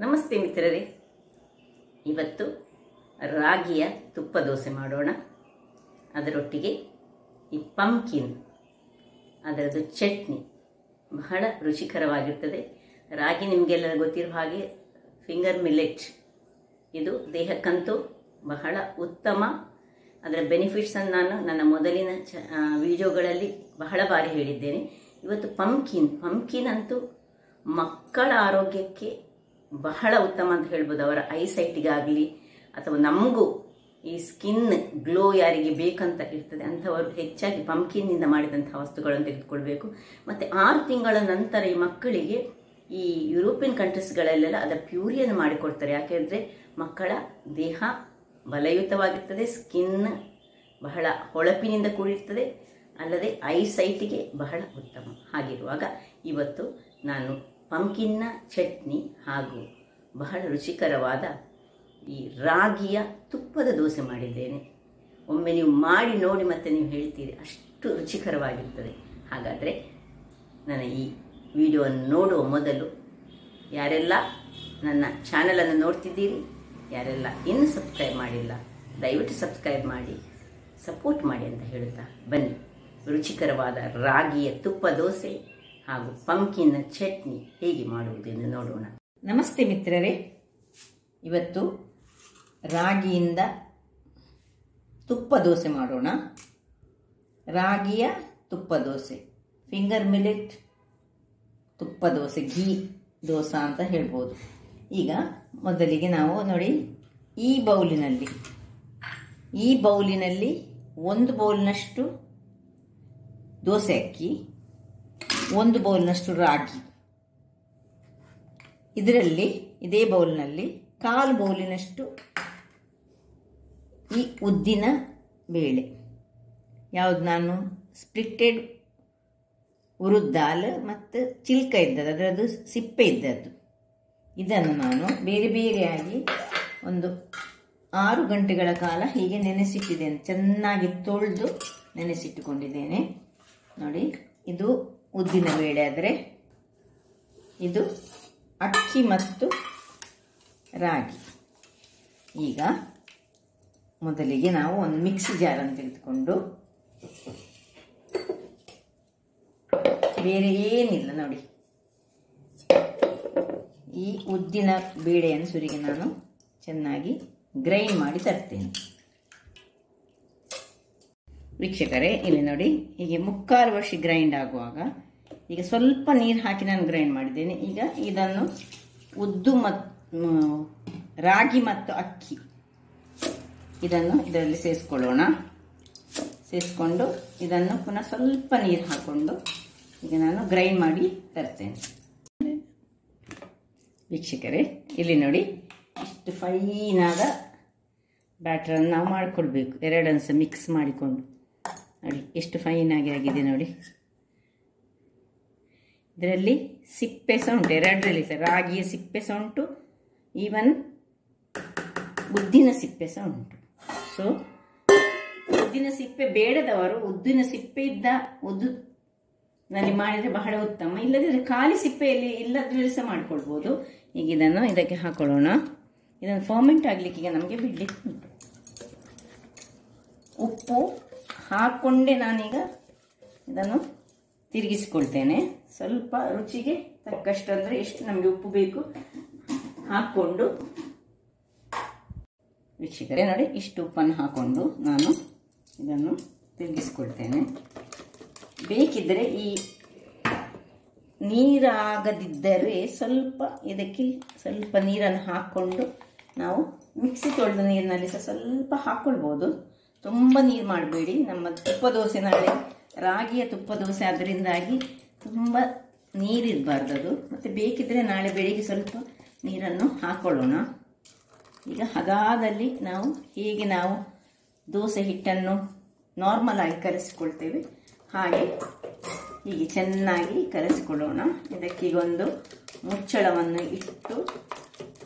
ನಮಸ್ತೆ ಮಿತ್ರರೇ, ಇವತ್ತು ರಾಗಿಯ ತುಪ್ಪ ದೋಸೆ ಮಾಡೋಣ. ಅದರೊಟ್ಟಿಗೆ ಈ ಪಂಪ್ಕಿನ್ ಅದರದ್ದು ಚಟ್ನಿ ಬಹಳ ರುಚಿಕರವಾಗಿರ್ತದೆ. ರಾಗಿ ನಿಮಗೆಲ್ಲ ಗೊತ್ತಿರೋ ಹಾಗೆ ಫಿಂಗರ್ ಮಿಲೆಟ್, ಇದು ದೇಹಕ್ಕಂತೂ ಬಹಳ ಉತ್ತಮ. ಅದರ ಬೆನಿಫಿಟ್ಸನ್ನು ನಾನು ನನ್ನ ಮೊದಲಿನ ವಿಡಿಯೋಗಳಲ್ಲಿ ಬಹಳ ಬಾರಿ ಹೇಳಿದ್ದೇನೆ. ಇವತ್ತು ಪಂಪ್ಕಿನ್ ಅಂತೂ ಮಕ್ಕಳ ಆರೋಗ್ಯಕ್ಕೆ ಬಹಳ ಉತ್ತಮ ಅಂತ ಹೇಳ್ಬೋದು. ಅವರ ಐಸೈಟಿಗಾಗಲಿ ಅಥವಾ ನಮಗೂ ಈ ಸ್ಕಿನ್ ಗ್ಲೋ ಯಾರಿಗೆ ಬೇಕಂತ ಇರ್ತದೆ ಅಂಥವರು ಹೆಚ್ಚಾಗಿ ಪಂಪ್ಕಿನ್ನಿಂದ ಮಾಡಿದಂಥ ವಸ್ತುಗಳನ್ನು ತೆಗೆದುಕೊಳ್ಬೇಕು. ಮತ್ತು 6 ತಿಂಗಳ ನಂತರ ಈ ಮಕ್ಕಳಿಗೆ ಈ ಯುರೋಪಿಯನ್ ಕಂಟ್ರೀಸ್ಗಳಲ್ಲೆಲ್ಲ ಅದರ ಪ್ಯೂರಿಯನ್ನು ಮಾಡಿಕೊಡ್ತಾರೆ. ಯಾಕೆಂದರೆ ಮಕ್ಕಳ ದೇಹ ಬಲಯುತವಾಗಿರ್ತದೆ, ಸ್ಕಿನ್ ಬಹಳ ಹೊಳಪಿನಿಂದ ಕೂಡಿರ್ತದೆ, ಅಲ್ಲದೆ ಐಸೈಟಿಗೆ ಬಹಳ ಉತ್ತಮ. ಹಾಗಿರುವಾಗ ಇವತ್ತು ನಾನು ಪಂಪ್ಕಿನ್ನ ಚಟ್ನಿ ಹಾಗೂ ಬಹಳ ರುಚಿಕರವಾದ ಈ ರಾಗಿಯ ತುಪ್ಪದ ದೋಸೆ ಮಾಡಿದ್ದೇನೆ. ಒಮ್ಮೆ ನೀವು ಮಾಡಿ ನೋಡಿ ಮತ್ತೆ ನೀವು ಹೇಳ್ತೀರಿ, ಅಷ್ಟು ರುಚಿಕರವಾಗಿರ್ತದೆ. ಹಾಗಾದರೆ ನನ್ನ ಈ ವಿಡಿಯೋವನ್ನು ನೋಡುವ ಮೊದಲು ಯಾರೆಲ್ಲ ನನ್ನ ಚಾನಲನ್ನು ನೋಡ್ತಿದ್ದೀರಿ, ಯಾರೆಲ್ಲ ಇನ್ನೂ ಸಬ್ಸ್ಕ್ರೈಬ್ ಮಾಡಿಲ್ಲ, ದಯವಿಟ್ಟು ಸಬ್ಸ್ಕ್ರೈಬ್ ಮಾಡಿ ಸಪೋರ್ಟ್ ಮಾಡಿ ಅಂತ ಹೇಳುತ್ತಾ ಬನ್ನಿ ರುಚಿಕರವಾದ ರಾಗಿಯ ತುಪ್ಪ ದೋಸೆ ಹಾಗೂ ಪಂಪ್ಕಿನ್ನ ಚಟ್ನಿ ಹೇಗೆ ಮಾಡುವುದೆಂದು ನೋಡೋಣ. ನಮಸ್ತೆ ಮಿತ್ರರೇ, ಇವತ್ತು ರಾಗಿಯಿಂದ ತುಪ್ಪ ದೋಸೆ ಮಾಡೋಣ. ರಾಗಿಯ ತುಪ್ಪ ದೋಸೆ, ಫಿಂಗರ್ ಮಿಲೆಟ್ ತುಪ್ಪ ದೋಸೆ, ಘೀ ದೋಸೆ ಅಂತ ಹೇಳ್ಬೋದು. ಈಗ ಮೊದಲಿಗೆ ನಾವು ನೋಡಿ, ಈ ಬೌಲಿನಲ್ಲಿ 1 ಬೌಲ್ನಷ್ಟು ದೋಸೆ ಅಕ್ಕಿ, 1 ಬೌಲ್ನಷ್ಟು ರಾಗಿ, ಇದರಲ್ಲಿ ಇದೇ ಬೌಲ್ನಲ್ಲಿ 1/4 ಬೌಲಿನಷ್ಟು ಈ ಉದ್ದಿನ ಬೇಳೆ, ಯಾವುದು ನಾನು ಸ್ಪ್ಲಿಟೆಡ್ ಉರುದ್ ದಾಲ್ ಮತ್ತು ಚಿಲ್ಕ ಇದ್ದದ್ದು, ಅದರದ್ದು ಸಿಪ್ಪೆ ಇದ್ದದ್ದು, ಇದನ್ನು ನಾನು ಬೇರೆ ಬೇರೆಯಾಗಿ ಒಂದು 6 ಗಂಟೆಗಳ ಕಾಲ ಹೀಗೆ ನೆನೆಸಿಟ್ಟಿದ್ದೇನೆ. ಚೆನ್ನಾಗಿ ತೊಳೆದು ನೆನೆಸಿಟ್ಟುಕೊಂಡಿದ್ದೇನೆ. ನೋಡಿ, ಇದು ಉದ್ದಿನ ಬೇಳೆ, ಆದರೆ ಇದು ಅಕ್ಕಿ ಮತ್ತು ರಾಗಿ. ಈಗ ಮೊದಲಿಗೆ ನಾವು ಒಂದು ಮಿಕ್ಸಿ ಜಾರನ್ನು ತೆಗೆದುಕೊಂಡು, ಬೇರೆ ಏನಿಲ್ಲ ನೋಡಿ, ಈ ಉದ್ದಿನ ಬೇಳೆಯನ್ನು ಸುರಿಗೆ ನಾನು ಚೆನ್ನಾಗಿ ಗ್ರೈಂಡ್ ಮಾಡಿ ತರ್ತೇನೆ. ವೀಕ್ಷಕರೇ, ಇಲ್ಲಿ ನೋಡಿ, ಹೀಗೆ 3/4 ವರ್ಷ ಗ್ರೈಂಡ್ ಆಗುವಾಗ ಈಗ ಸ್ವಲ್ಪ ನೀರು ಹಾಕಿ ನಾನು ಗ್ರೈಂಡ್ ಮಾಡಿದ್ದೇನೆ. ಈಗ ಇದನ್ನು ರಾಗಿ ಮತ್ತು ಅಕ್ಕಿ ಇದನ್ನು ಇದರಲ್ಲಿ ಸೇರಿಸ್ಕೊಳ್ಳೋಣ. ಸೇರಿಸ್ಕೊಂಡು ಇದನ್ನು ಪುನಃ ಸ್ವಲ್ಪ ನೀರು ಹಾಕ್ಕೊಂಡು ಈಗ ನಾನು ಗ್ರೈಂಡ್ ಮಾಡಿ ತರ್ತೇನೆ. ವೀಕ್ಷಕರೇ, ಇಲ್ಲಿ ನೋಡಿ, ಇಷ್ಟು ಫೈನಾದ ಬ್ಯಾಟರನ್ನು ನಾವು ಮಾಡಿಕೊಳ್ಬೇಕು. ಎರಡನ್ನು ಸಹ ಮಿಕ್ಸ್ ಮಾಡಿಕೊಂಡು ನೋಡಿ ಎಷ್ಟು ಫೈನಾಗಿ ಆಗಿದೆ ನೋಡಿ. ಇದರಲ್ಲಿ ಸಿಪ್ಪೆ ಸಹ ಉಂಟು, ಎರಡರಲ್ಲಿ ಸಹ ರಾಗಿಯ ಸಿಪ್ಪೆ ಸಹ ಉಂಟು, ಈವನ್ ಉದ್ದಿನ ಸಿಪ್ಪೆ ಸಹ ಉಂಟು. ಸೊ ಉದ್ದಿನ ಸಿಪ್ಪೆ ಬೇಡದವರು ಉದ್ದಿನ ಸಿಪ್ಪೆ ಉದ್ದಿನಲ್ಲಿ ಮಾಡಿದರೆ ಬಹಳ ಉತ್ತಮ. ಇಲ್ಲದಿದ್ದರೆ ಖಾಲಿ ಸಿಪ್ಪೆಯಲ್ಲಿ ಇಲ್ಲದ್ರಲ್ಲಿ ಸಹ ಮಾಡ್ಕೊಳ್ಬೋದು. ಈಗ ಇದನ್ನು ಇದಕ್ಕೆ ಹಾಕೊಳ್ಳೋಣ. ಇದನ್ನು ಫರ್ಮೆಂಟ್ ಆಗಲಿಕ್ಕೆ ಈಗ ನಮಗೆ ಬಿಡಲಿಕ್ಕೆ ಉಂಟು. ಉಪ್ಪು ಹಾಕ್ಕೊಂಡೆ ನಾನೀಗ ಇದನ್ನು ತಿರುಗಿಸಿಕೊಳ್ತೇನೆ. ಸ್ವಲ್ಪ ರುಚಿಗೆ ತಕ್ಕಷ್ಟು, ಅಂದರೆ ಎಷ್ಟು ನಮಗೆ ಉಪ್ಪು ಬೇಕು ಹಾಕ್ಕೊಂಡು, ವೀಕ್ಷಕರೇ ನೋಡಿ, ಇಷ್ಟು ಉಪ್ಪನ್ನು ಹಾಕ್ಕೊಂಡು ನಾನು ಇದನ್ನು ತಿರುಗಿಸ್ಕೊಳ್ತೇನೆ. ಬೇಕಿದ್ದರೆ ಈ ನೀರಾಗದಿದ್ದರೆ ಇದಕ್ಕೆ ಸ್ವಲ್ಪ ನೀರನ್ನು ಹಾಕ್ಕೊಂಡು ನಾವು ಮಿಕ್ಸಿ ತೊಳೆದ ನೀರಿನಲ್ಲಿ ಸಹ ಸ್ವಲ್ಪ ಹಾಕ್ಕೊಳ್ಬೋದು. ತುಂಬ ನೀರು ಮಾಡಬೇಡಿ. ನಮ್ಮ ತುಪ್ಪ ದೋಸೆ ನಾಳೆ ರಾಗಿಯ ತುಪ್ಪ ದೋಸೆ, ಅದರಿಂದಾಗಿ ತುಂಬ ನೀರಿರಬಾರ್ದು ಅದು. ಮತ್ತು ಬೇಕಿದ್ದರೆ ನಾಳೆ ಬೆಳಿಗ್ಗೆ ಸ್ವಲ್ಪ ನೀರನ್ನು ಹಾಕ್ಕೊಳ್ಳೋಣ. ಈಗ ಹದಾದಲ್ಲಿ ಹೇಗೆ ನಾವು ದೋಸೆ ಹಿಟ್ಟನ್ನು ನಾರ್ಮಲ್ ಆಗಿ ಕರೆಸಿಕೊಳ್ತೇವೆ ಹಾಗೆ ಹೀಗೆ ಚೆನ್ನಾಗಿ ಕರೆಸಿಕೊಳ್ಳೋಣ. ಇದಕ್ಕೀಗ ಒಂದು ಮುಚ್ಚಳವನ್ನು ಇಟ್ಟು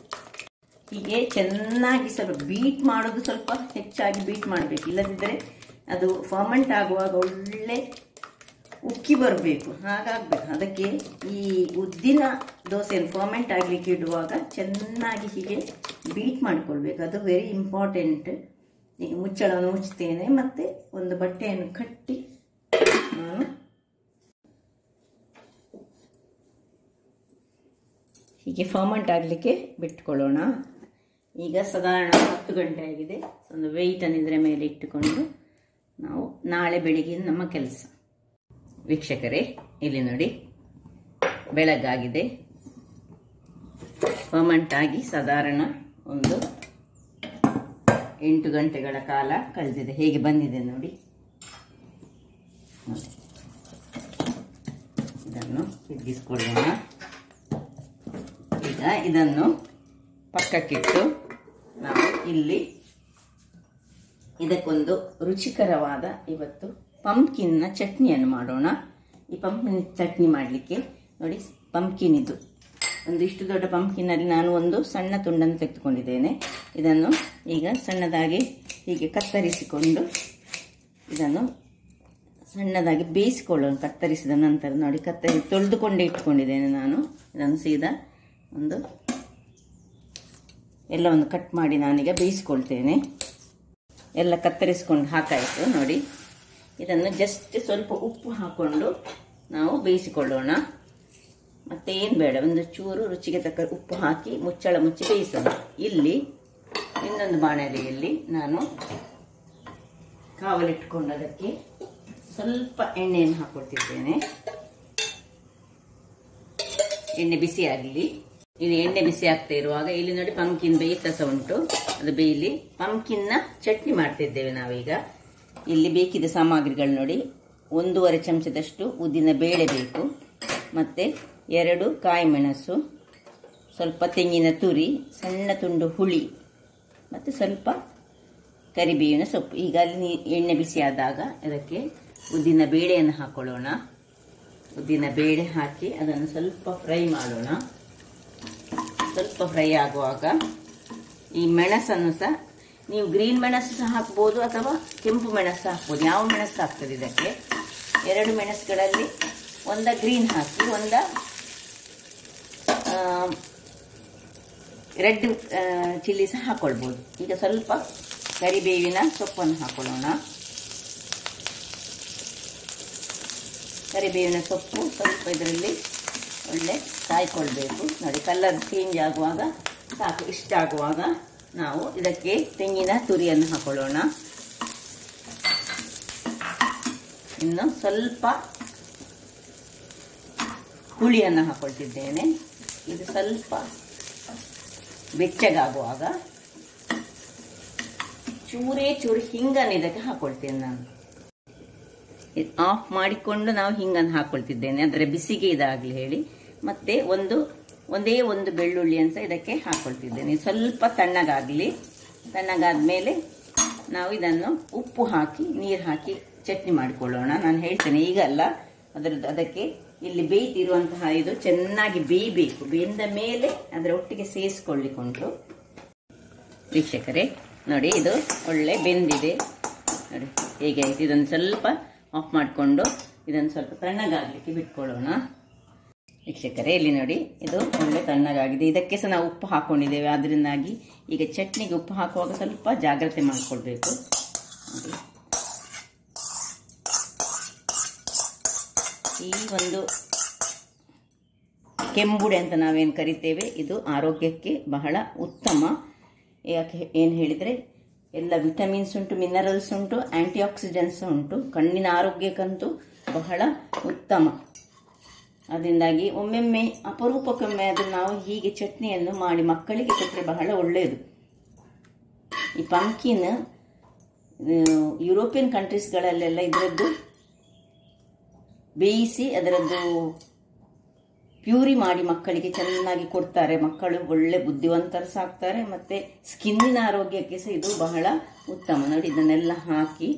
ಹೀಗೆ ಚೆನ್ನಾಗಿ ಸ್ವಲ್ಪ ಬೀಟ್ ಮಾಡೋದು, ಸ್ವಲ್ಪ ಹೆಚ್ಚಾಗಿ ಬೀಟ್ ಮಾಡಬೇಕು. ಇಲ್ಲದಿದ್ದರೆ ಅದು ಫರ್ಮೆಂಟ್ ಆಗುವಾಗ ಒಳ್ಳೆ ಉಕ್ಕಿ ಬರಬೇಕು, ಹಾಗಾಗಬೇಕು. ಅದಕ್ಕೆ ಈ ಉದ್ದಿನ ದೋಸೆಯನ್ನು ಫರ್ಮೆಂಟ್ ಆಗಲಿಕ್ಕೆ ಇಡುವಾಗ ಚೆನ್ನಾಗಿ ಹೀಗೆ ಬೀಟ್ ಮಾಡಿಕೊಳ್ಬೇಕು, ಅದು ವೆರಿ ಇಂಪಾರ್ಟೆಂಟ್. ಈಗ ಮುಚ್ಚಳವನ್ನು ಮುಚ್ತೇನೆ, ಮತ್ತು ಒಂದು ಬಟ್ಟೆಯನ್ನು ಕಟ್ಟಿ ನಾನು ಹೀಗೆ ಫರ್ಮೆಂಟ್ ಆಗಲಿಕ್ಕೆ ಬಿಟ್ಕೊಳ್ಳೋಣ. ಈಗ ಸಾಧಾರಣ 10 ಗಂಟೆ ಆಗಿದೆ. ಒಂದು ವೆಯ್ಟನ್ನು ಇದರ ಮೇಲೆ ಇಟ್ಟುಕೊಂಡು ನಾವು ನಾಳೆ ಬೆಳಿಗ್ಗೆ ನಮ್ಮ ಕೆಲಸ. ವೀಕ್ಷಕರೇ, ಇಲ್ಲಿ ನೋಡಿ, ಬೆಳಗಾಗಿದೆ. ಫರ್ಮೆಂಟ್ ಆಗಿ ಸಾಧಾರಣ ಒಂದು 8 ಗಂಟೆಗಳ ಕಾಲ ಕಳೆದಿದೆ. ಹೇಗೆ ಬಂದಿದೆ ನೋಡಿ. ಇದನ್ನು ಹಿಗ್ಗಿಸ್ಕೊಳ್ಳೋಣ. ಈಗ ಇದನ್ನು ಪಕ್ಕಕ್ಕಿಟ್ಟು ನಾವು ಇಲ್ಲಿ ಇದಕ್ಕೊಂದು ರುಚಿಕರವಾದ ಇವತ್ತು ಪಂಪ್ಕಿನ್ನ ಚಟ್ನಿಯನ್ನು ಮಾಡೋಣ. ಈ ಪಂಪ್ಕಿನ್ ಚಟ್ನಿ ಮಾಡಲಿಕ್ಕೆ ನೋಡಿ, ಪಂಪ್ಕಿನ್ ಇದು ಒಂದು ಇಷ್ಟು ದೊಡ್ಡ ಪಂಪ್ಕಿನಲ್ಲಿ ನಾನು ಒಂದು ಸಣ್ಣ ತುಂಡನ್ನು ತೆಗೆದುಕೊಂಡಿದ್ದೇನೆ. ಇದನ್ನು ಈಗ ಸಣ್ಣದಾಗಿ ಹೀಗೆ ಕತ್ತರಿಸಿಕೊಂಡು ಇದನ್ನು ಸಣ್ಣದಾಗಿ ಬೇಯಿಸಿಕೊಳ್ಳೋಣ. ಕತ್ತರಿಸಿದ ನಂತರ ನೋಡಿ, ತೊಳೆದುಕೊಂಡೇ ಇಟ್ಕೊಂಡಿದ್ದೇನೆ ನಾನು. ಇದನ್ನು ಸೀದಾ ಒಂದು ಎಲ್ಲವನ್ನು ಕಟ್ ಮಾಡಿ ನಾನೀಗ ಬೇಯಿಸ್ಕೊಳ್ತೇನೆ. ಎಲ್ಲ ಕತ್ತರಿಸ್ಕೊಂಡು ಹಾಕಾಯಿತು ನೋಡಿ. ಇದನ್ನು ಜಸ್ಟ್ ಸ್ವಲ್ಪ ಉಪ್ಪು ಹಾಕ್ಕೊಂಡು ನಾವು ಬೇಯಿಸಿಕೊಳ್ಳೋಣ. ಮತ್ತೇನು ಬೇಡ, ಒಂದು ಚೂರು ರುಚಿಗೆ ತಕ್ಕ ಉಪ್ಪು ಹಾಕಿ ಮುಚ್ಚಳ ಮುಚ್ಚಿ ಬೇಯಿಸೋಣ. ಇಲ್ಲಿ ಇನ್ನೊಂದು ಬಾಣಲೆಯಲ್ಲಿ ನಾನು ಕಾವಲಿಟ್ಕೊಂಡದಕ್ಕೆ ಸ್ವಲ್ಪ ಎಣ್ಣೆಯನ್ನು ಹಾಕೊಳ್ತಿದ್ದೇನೆ. ಎಣ್ಣೆ ಬಿಸಿ ಆಗಲಿ. ಇಲ್ಲಿ ಎಣ್ಣೆ ಬಿಸಿ ಆಗ್ತಾ ಇರುವಾಗ ಇಲ್ಲಿ ನೋಡಿ, ಪಂಪ್ಕಿನ್ ಬೇಯಿತ ಸಹ ಉಂಟು, ಅದು ಬೇಯಲಿ. ಪಂಪ್ಕಿನ್ನ ಚಟ್ನಿ ಮಾಡ್ತಿದ್ದೇವೆ ನಾವೀಗ. ಇಲ್ಲಿ ಬೇಕಿದ್ದ ಸಾಮಗ್ರಿಗಳು ನೋಡಿ, 1.5 ಚಮಚದಷ್ಟು ಉದ್ದಿನ ಬೇಳೆ ಬೇಕು, ಮತ್ತು 2 ಕಾಯಿ ಮೆಣಸು, ಸ್ವಲ್ಪ ತೆಂಗಿನ ತುರಿ, ಸಣ್ಣ ತುಂಡು ಹುಳಿ, ಮತ್ತು ಸ್ವಲ್ಪ ಕರಿಬೇವಿನ ಸೊಪ್ಪು. ಈಗ ಅಲ್ಲಿ ಎಣ್ಣೆ ಬಿಸಿ ಆದಾಗ ಇದಕ್ಕೆ ಉದ್ದಿನ ಬೇಳೆಯನ್ನು ಹಾಕೊಳ್ಳೋಣ. ಉದ್ದಿನ ಬೇಳೆ ಹಾಕಿ ಅದನ್ನು ಸ್ವಲ್ಪ ಫ್ರೈ ಮಾಡೋಣ. ಸ್ವಲ್ಪ ಫ್ರೈ ಆಗುವಾಗ ಈ ಮೆಣಸನ್ನು ಸಹ, ನೀವು ಗ್ರೀನ್ ಮೆಣಸು ಸಹ ಹಾಕ್ಬೋದು ಅಥವಾ ಕೆಂಪು ಮೆಣಸು ಹಾಕ್ಬೋದು, ಯಾವ ಮೆಣಸು ಹಾಕ್ತದೆ ಇದಕ್ಕೆ. 2 ಮೆಣಸುಗಳಲ್ಲಿ ಒಂದ ಗ್ರೀನ್ ಹಾಕಿ, ಒಂದ ರೆಡ್ ಚಿಲ್ಲಿ ಸಹ ಹಾಕೊಳ್ಬೋದು. ಈಗ ಸ್ವಲ್ಪ ಕರಿಬೇವಿನ ಸೊಪ್ಪನ್ನು ಹಾಕೊಳ್ಳೋಣ. ಕರಿಬೇವಿನ ಸೊಪ್ಪು ಸ್ವಲ್ಪ ಇದರಲ್ಲಿ ಒಳ್ಳೆ ಕಾಯ್ಕೊಳ್ಬೇಕು ನೋಡಿ. ಕಲರ್ ಚೇಂಜ್ ಆಗುವಾಗ ಸಾಕು. ಇಷ್ಟ ಆಗುವಾಗ ನಾವು ಇದಕ್ಕೆ ತೆಂಗಿನ ತುರಿಯನ್ನು ಹಾಕೊಳ್ಳೋಣ. ಇನ್ನು ಸ್ವಲ್ಪ ಹುಳಿಯನ್ನು ಹಾಕೊಳ್ತಿದ್ದೇನೆ. ಇದು ಸ್ವಲ್ಪ ಬೆಚ್ಚಗಾಗುವಾಗ ಚೂರು ಹಿಂಗನ್ನು ಇದಕ್ಕೆ ಹಾಕೊಳ್ತೇನೆ ನಾನು. ಆಫ್ ಮಾಡಿಕೊಂಡು ನಾವು ಹಿಂಗನ್ನು ಹಾಕೊಳ್ತಿದ್ದೇನೆ, ಅದರ ಬಿಸಿಗೆ ಇದಾಗಲಿ ಹೇಳಿ. ಮತ್ತೆ ಒಂದೇ ಒಂದು ಬೆಳ್ಳುಳ್ಳಿಯನ್ನು ಸಹ ಇದಕ್ಕೆ ಹಾಕೊಳ್ತಿದ್ದೇನೆ. ಸ್ವಲ್ಪ ತಣ್ಣಗಾಗಲಿ. ತಣ್ಣಗಾದ್ಮೇಲೆ ನಾವು ಇದನ್ನು ಉಪ್ಪು ಹಾಕಿ ನೀರು ಹಾಕಿ ಚಟ್ನಿ ಮಾಡಿಕೊಳ್ಳೋಣ. ನಾನು ಹೇಳ್ತೇನೆ, ಈಗ ಅಲ್ಲ, ಅದಕ್ಕೆ ಇಲ್ಲಿ ಬೇಯ್ತಿರುವಂತಹ ಇದು ಚೆನ್ನಾಗಿ ಬೇಯಬೇಕು. ಬೆಂದ ಮೇಲೆ ಅದರ ಒಟ್ಟಿಗೆ ಸೇರಿಸ್ಕೊಳ್ಳಿಕೊಂಡು. ವೀಕ್ಷಕರೇ ನೋಡಿ, ಇದು ಒಳ್ಳೆ ಬೆಂದಿದೆ ನೋಡಿ ಹೇಗೆ ಆಯ್ತು. ಇದನ್ನು ಸ್ವಲ್ಪ ಆಫ್ ಮಾಡಿಕೊಂಡು ಇದನ್ನು ಸ್ವಲ್ಪ ತಣ್ಣಗಾಗಲಿಕ್ಕೆ ಬಿಟ್ಕೊಳ್ಳೋಣ. ವೀಕ್ಷಕರೇ, ಇಲ್ಲಿ ನೋಡಿ, ಇದು ಒಳ್ಳೆ ತಣ್ಣಗಾಗಿದೆ. ಇದಕ್ಕೆ ಸಹ ನಾವು ಉಪ್ಪು ಹಾಕೊಂಡಿದ್ದೇವೆ. ಅದರಿಂದಾಗಿ ಈಗ ಚಟ್ನಿಗೆ ಉಪ್ಪು ಹಾಕುವಾಗ ಸ್ವಲ್ಪ ಜಾಗ್ರತೆ ಮಾಡಿಕೊಳ್ಬೇಕು. ಈ ಒಂದು ಕೆಂಬುಡೆ ಅಂತ ನಾವೇನು ಕರಿತೇವೆ, ಇದು ಆರೋಗ್ಯಕ್ಕೆ ಬಹಳ ಉತ್ತಮ. ಯಾಕೆ ಏನು ಹೇಳಿದರೆ, ಎಲ್ಲ ವಿಟಮಿನ್ಸ್ ಉಂಟು, ಮಿನರಲ್ಸ್ ಉಂಟು, ಆಂಟಿ ಆಕ್ಸಿಡೆಂಟ್ಸ್ ಉಂಟು. ಕಣ್ಣಿನ ಆರೋಗ್ಯಕ್ಕಂತೂ ಬಹಳ ಉತ್ತಮ. ಅದರಿಂದಾಗಿ ಒಮ್ಮೊಮ್ಮೆ ಅಪರೂಪಕ್ಕೊಮ್ಮೆ ಅದನ್ನು ನಾವು ಹೀಗೆ ಚಟ್ನಿಯನ್ನು ಮಾಡಿ ಮಕ್ಕಳಿಗೆ ಕೊಟ್ಟರೆ ಬಹಳ ಒಳ್ಳೆಯದು. ಈ ಪಂಪ್ಕಿನ್ ಯುರೋಪಿಯನ್ ಕಂಟ್ರೀಸ್ಗಳಲ್ಲೆಲ್ಲ ಇದರದ್ದು ಬೇಯಿಸಿ ಅದರದ್ದು ಪ್ಯೂರಿ ಮಾಡಿ ಮಕ್ಕಳಿಗೆ ಚೆನ್ನಾಗಿ ಕೊಡ್ತಾರೆ. ಮಕ್ಕಳು ಒಳ್ಳೆ ಬುದ್ಧಿವಂತರು ಸಾಕ್ತಾರೆ. ಮತ್ತು ಸ್ಕಿನ್ನಿನ ಆರೋಗ್ಯಕ್ಕೆ ಸಹ ಇದು ಬಹಳ ಉತ್ತಮ. ನೋಡಿ, ಇದನ್ನೆಲ್ಲ ಹಾಕಿ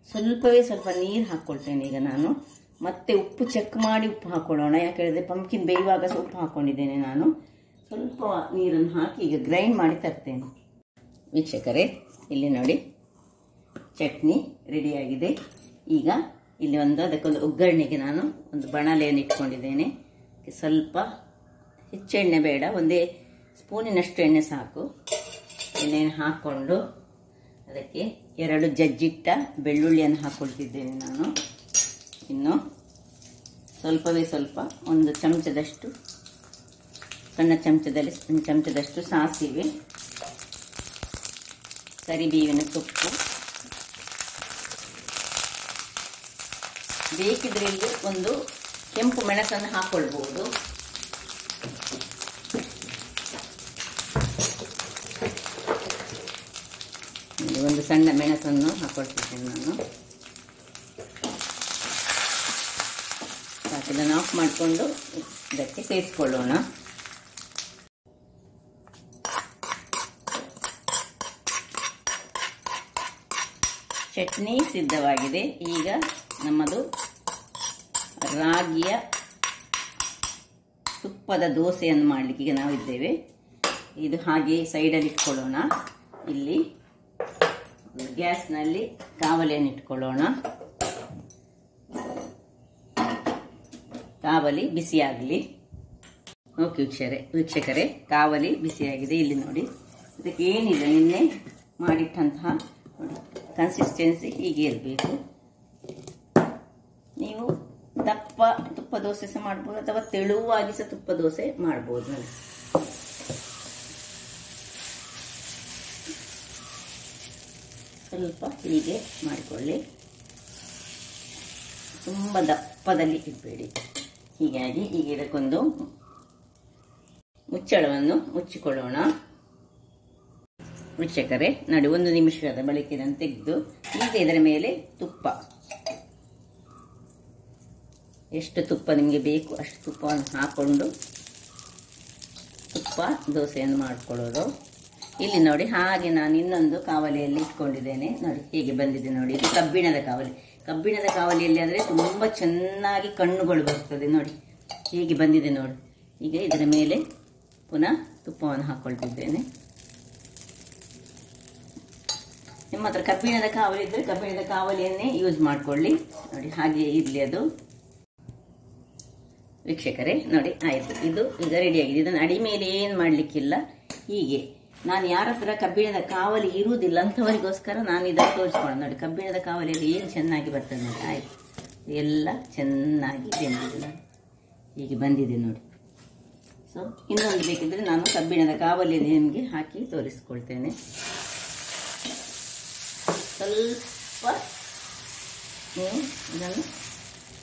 ಸ್ವಲ್ಪ ನೀರು ಹಾಕ್ಕೊಳ್ತೇನೆ ಈಗ ನಾನು. ಮತ್ತೆ ಉಪ್ಪು ಚೆಕ್ ಮಾಡಿ ಉಪ್ಪು ಹಾಕೊಳ್ಳೋಣ. ಯಾಕೆ ಹೇಳಿದ್ರೆ ಪಂಪ್ಕಿನ್ ಬೇಯುವಾಗ ಸಹ ಉಪ್ಪು ಹಾಕ್ಕೊಂಡಿದ್ದೇನೆ ನಾನು. ಸ್ವಲ್ಪ ನೀರನ್ನು ಹಾಕಿ ಈಗ ಗ್ರೈಂಡ್ ಮಾಡಿ ತರ್ತೇನೆ. ವೀಕ್ಷಕರೇ, ಇಲ್ಲಿ ನೋಡಿ, ಚಟ್ನಿ ರೆಡಿಯಾಗಿದೆ. ಈಗ ಇಲ್ಲಿ ಅದಕ್ಕೊಂದು ಒಗ್ಗರಣೆಗೆ ನಾನು ಒಂದು ಬಾಣಲೆಯನ್ನು ಇಟ್ಕೊಂಡಿದ್ದೇನೆ. ಸ್ವಲ್ಪ ಹೆಚ್ಚು ಎಣ್ಣೆ ಬೇಡ, ಒಂದೇ ಸ್ಪೂನಿನಷ್ಟು ಎಣ್ಣೆ ಸಾಕು. ಎಣ್ಣೆಯನ್ನು ಹಾಕ್ಕೊಂಡು ಅದಕ್ಕೆ 2 ಜಜ್ಜಿಟ್ಟ ಬೆಳ್ಳುಳ್ಳಿಯನ್ನು ಹಾಕ್ಕೊಳ್ತಿದ್ದೇನೆ ನಾನು. ಇನ್ನು ಸ್ವಲ್ಪವೇ ಸ್ವಲ್ಪ, ಒಂದು ಚಮಚದಷ್ಟು, ಸಣ್ಣ ಚಮಚದಲ್ಲಿ 1 ಚಮಚದಷ್ಟು ಸಾಸಿವೆ, ಕರಿಬೇವಿನ ಸೊಪ್ಪು, ಬೇಕಿದ್ರೆ ಇಲ್ಲಿ ಒಂದು ಕೆಂಪು ಮೆಣಸನ್ನು ಹಾಕ್ಕೊಳ್ಬಹುದು. ಒಂದು ಸಣ್ಣ ಮೆಣಸನ್ನು ಹಾಕೊಳ್ತಿದ್ದೇನೆ ನಾನು. ಇದನ್ನು ಆಫ್ ಮಾಡಿಕೊಂಡು ಇದಕ್ಕೆ ಸೇರಿಸ್ಕೊಳ್ಳೋಣ. ಚಟ್ನಿ ಸಿದ್ಧವಾಗಿದೆ. ಈಗ ನಮ್ಮದು ರಾಗಿಯ ತುಪ್ಪದ ದೋಸೆಯನ್ನು ಮಾಡಲಿಕ್ಕೆ ಈಗ ನಾವು ಇದ್ದೇವೆ. ಇದು ಹಾಗೆ ಸೈಡಲ್ಲಿ ಇಟ್ಕೊಳ್ಳೋಣ. ಇಲ್ಲಿ ಗ್ಯಾಸ್ನಲ್ಲಿ ಕಾವಲಿಯನ್ನು ಇಟ್ಕೊಳ್ಳೋಣ. ಕಾವಲಿ ಬಿಸಿಯಾಗಲಿ. ಓಕೆ ವೀಕ್ಷಕರೇ, ಕಾವಲಿ ಬಿಸಿಯಾಗಿದೆ. ಇಲ್ಲಿ ನೋಡಿ, ಇದಕ್ಕೆ ಏನಿಲ್ಲ, ನಿನ್ನೆ ಮಾಡಿಟ್ಟಂತಹ ನೋಡಿ ಕನ್ಸಿಸ್ಟೆನ್ಸಿ ಹೀಗೆ ಇರಬೇಕು. ನೀವು ದಪ್ಪ ತುಪ್ಪ ದೋಸೆ ಸಹ ಮಾಡ್ಬೋದು ಅಥವಾ ತೆಳುವಾಗಿ ಸಹ ತುಪ್ಪ ದೋಸೆ ಮಾಡ್ಬೋದು. ನೋಡಿ, ಸ್ವಲ್ಪ ಹೀಗೆ ಮಾಡಿಕೊಳ್ಳಿ, ತುಂಬ ದಪ್ಪದಲ್ಲಿ ಇಡಬೇಡಿ. ಹೀಗಾಗಿ ಈಗ ಇದಕ್ಕೊಂದು ಮುಚ್ಚಳವನ್ನು ಮುಚ್ಚಿಕೊಳ್ಳೋಣ. ವೀಕ್ಷಕರೇ ನೋಡಿ, 1 ನಿಮಿಷದ ಬಳಿಕ ಇದನ್ನು ತೆಗೆದು ಈಗ ಇದರ ಮೇಲೆ ತುಪ್ಪ, ಎಷ್ಟು ತುಪ್ಪ ನಿಮಗೆ ಬೇಕು ಅಷ್ಟು ತುಪ್ಪವನ್ನು ಹಾಕ್ಕೊಂಡು ತುಪ್ಪ ದೋಸೆಯನ್ನು ಮಾಡಿಕೊಳ್ಳೋದು. ಇಲ್ಲಿ ನೋಡಿ, ಹಾಗೆ ನಾನು ಇನ್ನೊಂದು ಕಾವಲಿಯಲ್ಲಿ ಇಟ್ಕೊಂಡಿದ್ದೇನೆ. ನೋಡಿ ಹೇಗೆ ಬಂದಿದೆ ನೋಡಿ. ಇದು ಕಬ್ಬಿಣದ ಕಾವಲಿ. ಕಬ್ಬಿಣದ ಕಾವಲಿಯಲ್ಲಿ ಆದರೆ ತುಂಬ ಚೆನ್ನಾಗಿ ಕಣ್ಣುಗಳು ಬರ್ತದೆ. ನೋಡಿ ಹೇಗೆ ಬಂದಿದೆ ನೋಡಿ. ಈಗ ಇದರ ಮೇಲೆ ಪುನಃ ತುಪ್ಪವನ್ನು ಹಾಕ್ಕೊಳ್ತಿದ್ದೇನೆ. ನಿಮ್ಮ ಹತ್ರ ಕಬ್ಬಿಣದ ಕಾವಲಿ ಇದ್ದರೆ ಕಬ್ಬಿಣದ ಕಾವಲಿಯನ್ನೇ ಯೂಸ್ ಮಾಡಿಕೊಳ್ಳಿ. ನೋಡಿ ಹಾಗೆ ಇರಲಿ ಅದು. ವೀಕ್ಷಕರೇ ನೋಡಿ, ಆಯಿತು, ಇದು ಈಗ ರೆಡಿಯಾಗಿದೆ. ಇದನ್ನು ಅಡಿ ಮೇಲೆ ಏನು ಮಾಡಲಿಕ್ಕಿಲ್ಲ. ಹೀಗೆ ನಾನು ಯಾರ ಹತ್ರ ಕಬ್ಬಿಣದ ಕಾವಲಿ ಇರುವುದಿಲ್ಲ ಅಂಥವರಿಗೋಸ್ಕರ ನಾನು ಇದನ್ನು ತೋರಿಸ್ಕೊಂಡು ನೋಡಿ, ಕಬ್ಬಿಣದ ಕಾವಲಿಯಲ್ಲಿ ಏನು ಚೆನ್ನಾಗಿ ಬರ್ತದೆ ನೋಡಿ. ಆಯಿತು, ಎಲ್ಲ ಚೆನ್ನಾಗಿ ಬೆಂದಿದೆ ನೋಡಿ, ಹೀಗೆ ಬಂದಿದೆ ನೋಡಿ. ಸೊ ಇನ್ನೊಂದು ಬೇಕಿದ್ರೆ ನಾನು ಕಬ್ಬಿಣದ ಕಾವಲಿಯಲ್ಲಿ ನಿಮಗೆ ಹಾಕಿ ತೋರಿಸ್ಕೊಳ್ತೇನೆ. ಸ್ವಲ್ಪ ನೀವು ಇದನ್ನು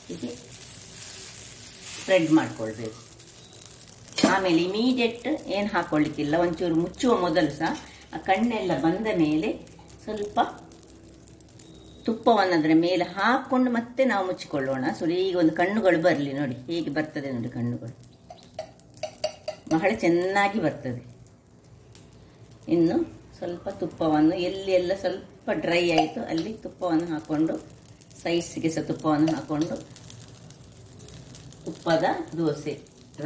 ಹೀಗೆ ಸ್ಪ್ರೆಡ್ ಮಾಡಿಕೊಳ್ಬೇಕು. ಆಮೇಲೆ ಇಮಿಡಿಯೇಟ್ ಏನು ಹಾಕ್ಕೊಳ್ಳಿಕ್ಕಿಲ್ಲ. ಒಂಚೂರು ಮುಚ್ಚುವ ಮೊದಲು ಸಹ ಆ ಕಣ್ಣೆಲ್ಲ ಬಂದ ಮೇಲೆ ಸ್ವಲ್ಪ ತುಪ್ಪವನ್ನು ಅದರ ಮೇಲೆ ಹಾಕ್ಕೊಂಡು ಮತ್ತೆ ನಾವು ಮುಚ್ಚಿಕೊಳ್ಳೋಣ. ಸೊ ಈಗ ಒಂದು ಕಣ್ಣುಗಳು ಬರಲಿ. ನೋಡಿ ಹೇಗೆ ಬರ್ತದೆ ನೋಡಿ, ಕಣ್ಣುಗಳು ಬಹಳ ಚೆನ್ನಾಗಿ ಬರ್ತದೆ. ಇನ್ನು ಸ್ವಲ್ಪ ತುಪ್ಪವನ್ನು ಎಲ್ಲೆಲ್ಲ ಸ್ವಲ್ಪ ಡ್ರೈ ಆಯಿತು ಅಲ್ಲಿ ತುಪ್ಪವನ್ನು ಹಾಕ್ಕೊಂಡು, ಸೈಡ್ಸ್ಗೆ ಸಹ ತುಪ್ಪವನ್ನು ಹಾಕ್ಕೊಂಡು ತುಪ್ಪದ ದೋಸೆ,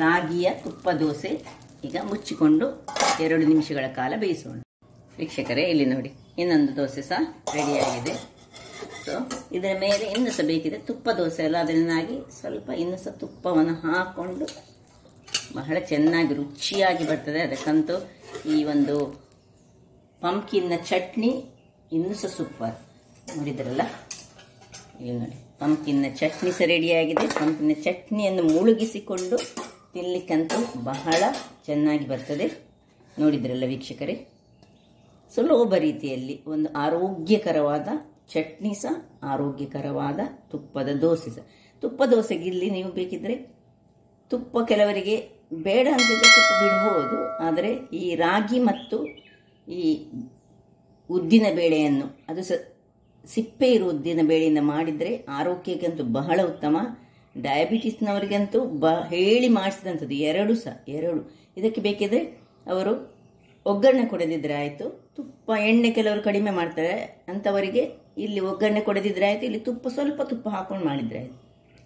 ರಾಗಿಯ ತುಪ್ಪ ದೋಸೆ ಈಗ ಮುಚ್ಚಿಕೊಂಡು 2 ನಿಮಿಷಗಳ ಕಾಲ ಬೇಯಿಸೋಣ. ವೀಕ್ಷಕರೇ ಇಲ್ಲಿ ನೋಡಿ, ಇನ್ನೊಂದು ದೋಸೆ ಸಹ ರೆಡಿಯಾಗಿದೆ. ಸೊ ಇದರ ಮೇಲೆ ಇನ್ನೂ ಸಹ ಬೇಕಿದೆ, ತುಪ್ಪ ದೋಸೆ ಅಲ್ಲ, ಅದರಿಂದಾಗಿ ಸ್ವಲ್ಪ ಇನ್ನೂ ಸಹ ತುಪ್ಪವನ್ನು ಹಾಕ್ಕೊಂಡು ಬಹಳ ಚೆನ್ನಾಗಿ ರುಚಿಯಾಗಿ ಬರ್ತದೆ. ಅದಕ್ಕಂತೂ ಈ ಒಂದು ಪಂಪ್ಕಿನ್ನ ಚಟ್ನಿ ಇನ್ನೂ ಸಹ ಸೂಪರ್. ನೋಡಿದ್ರಲ್ಲ, ಇಲ್ಲಿ ನೋಡಿ ಪಂಪ್ಕಿನ್ನ ಚಟ್ನಿ ಸಹ ರೆಡಿಯಾಗಿದೆ. ಪಂಪ್ಕಿನ್ನ ಚಟ್ನಿಯನ್ನು ಮುಳುಗಿಸಿಕೊಂಡು ತಿನ್ನಲಿಕ್ಕಂತೂ ಬಹಳ ಚೆನ್ನಾಗಿ ಬರ್ತದೆ. ನೋಡಿದ್ರಲ್ಲ ವೀಕ್ಷಕರೇ, ಸುಲಭ ರೀತಿಯಲ್ಲಿ ಒಂದು ಆರೋಗ್ಯಕರವಾದ ಚಟ್ನಿ ಸಹ, ಆರೋಗ್ಯಕರವಾದ ತುಪ್ಪದ ದೋಸೆ ಸಹ. ತುಪ್ಪ ದೋಸೆಗೆ ಇಲ್ಲಿ ನೀವು ಬೇಕಿದ್ರೆ ತುಪ್ಪ ಕೆಲವರಿಗೆ ಬೇಡ ಅಂತಿದ್ರೆ ತುಪ್ಪ ಬಿಡ್ಬೋದು. ಆದರೆ ಈ ರಾಗಿ ಮತ್ತು ಈ ಉದ್ದಿನ ಬೇಳೆಯನ್ನು, ಅದು ಸಿಪ್ಪೆ ಇರುವ ಉದ್ದಿನ ಬೇಳೆಯಿಂದ ಮಾಡಿದರೆ ಆರೋಗ್ಯಕ್ಕಂತೂ ಬಹಳ ಉತ್ತಮ. ಡಯಾಬಿಟಿಸ್ನವರಿಗಂತೂ ಹೇಳಿ ಮಾಡಿಸಿದಂಥದ್ದು ಎರಡು. ಇದಕ್ಕೆ ಬೇಕಿದ್ರೆ ಅವರು ಒಗ್ಗರಣೆ ಕೊಡದಿದ್ರೆ ಆಯಿತು, ತುಪ್ಪ ಎಣ್ಣೆ ಕೆಲವರು ಕಡಿಮೆ ಮಾಡ್ತಾರೆ ಅಂಥವರಿಗೆ ಇಲ್ಲಿ ಒಗ್ಗರಣೆ ಕೊಡದಿದ್ರೆ ಆಯಿತು, ಇಲ್ಲಿ ಸ್ವಲ್ಪ ತುಪ್ಪ ಹಾಕೊಂಡು ಮಾಡಿದರೆ ಆಯಿತು.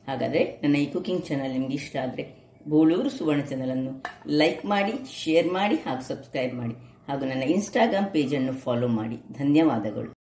ಹಾಗಾದರೆ ನನ್ನ ಈ ಕುಕಿಂಗ್ ಚಾನಲ್ ನಿಮಗೆ ಇಷ್ಟ ಆದರೆ ಬೋಳೂರು ಸುವರ್ಣ ಚಾನಲನ್ನು ಲೈಕ್ ಮಾಡಿ, ಶೇರ್ ಮಾಡಿ ಹಾಗೂ ಸಬ್ಸ್ಕ್ರೈಬ್ ಮಾಡಿ ಹಾಗೂ ನನ್ನ ಇನ್ಸ್ಟಾಗ್ರಾಮ್ ಪೇಜನ್ನು ಫಾಲೋ ಮಾಡಿ. ಧನ್ಯವಾದಗಳು.